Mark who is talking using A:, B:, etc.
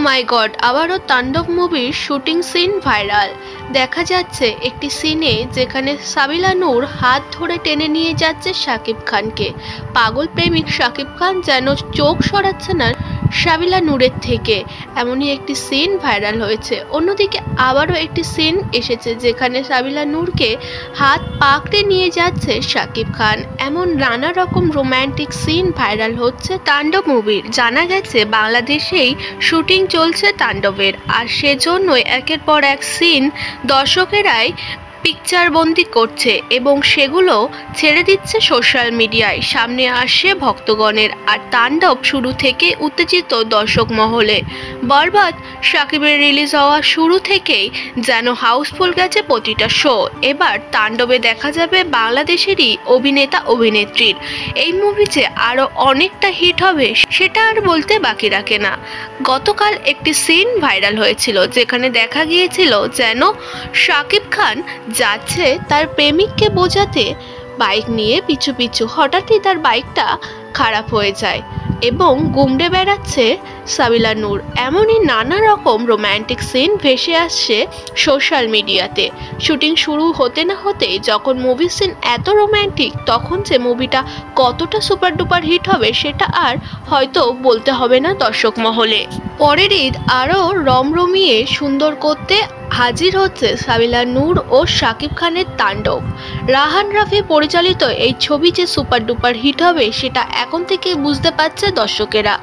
A: মাই god, আবারও তাণ্ডব মুভির শুটিং সিন ভাইরাল। দেখা যাচ্ছে একটি সিনে যেখানে সাবিলা নূর হাত ধরে টেনে নিয়ে যাচ্ছে শাকিব খানকে। পাগল প্রেমিক শাকিব খান যেন চোখ সরাচ্ছে না সাবিলা নূরের থেকে, এমনই একটি সিন ভাইরাল হয়েছে। অন্যদিকে আবারও একটি সিন এসেছে যেখানে সাবিলা নূরকে হাত পাকড়ে নিয়ে যাচ্ছে শাকিব খান। এমন নানা রকম রোম্যান্টিক সিন ভাইরাল হচ্ছে তাণ্ডব মুভির। জানা গেছে বাংলাদেশেই শুটিং চলছে তাণ্ডবের, আর সেজন্যই একের পর এক সিন দর্শকেরাই পিকচার বন্দি করছে এবং সেগুলো ছেড়ে দিচ্ছে সোশ্যাল মিডিয়ায়। সামনে আসছে ভক্তগণের, আর তাণ্ডব শুরু থেকে উত্তেজিত দর্শক মহলে। বরবাদ শাকিবের রিলিজ হওয়া শুরু থেকেই যেন হাউসফুল গেছে প্রতিটা শো। এবার তাণ্ডবে দেখা যাবে বাংলাদেশেরই অভিনেতা অভিনেত্রীর। এই মুভি যে আরও অনেকটা হিট হবে সেটা আর বলতে বাকি রাখে না। গতকাল একটি সিন ভাইরাল হয়েছিল যেখানে দেখা গিয়েছিল যেন শাকিব খান যাচ্ছে তার প্রেমিককে বোঝাতে বাইক নিয়ে পিছু পিছু, হঠাৎই তার বাইকটা খারাপ হয়ে যায় এবং গুমড়ে বেড়াচ্ছে সাবিলা নূর। এমনই নানা রকম রোম্যান্টিক সিন ভেসে আসছে সোশ্যাল মিডিয়াতে। শুটিং শুরু হতে না হতেই যখন মুভি সিন এত রোম্যান্টিক, তখন যে মুভিটা কতটা সুপার ডুপার হিট হবে সেটা আর হয়তো বলতে হবে না দর্শক মহলে। পরের ঈদ আরও রমরমিয়ে সুন্দর করতে হাজির হচ্ছে সাবিলা নূর ও শাকিব খানের তাণ্ডব। রাহান রাফি পরিচালিত এই ছবি যে সুপার ডুপার হিট হবে সেটা এখন থেকে বুঝতে পারছে দর্শকেরা।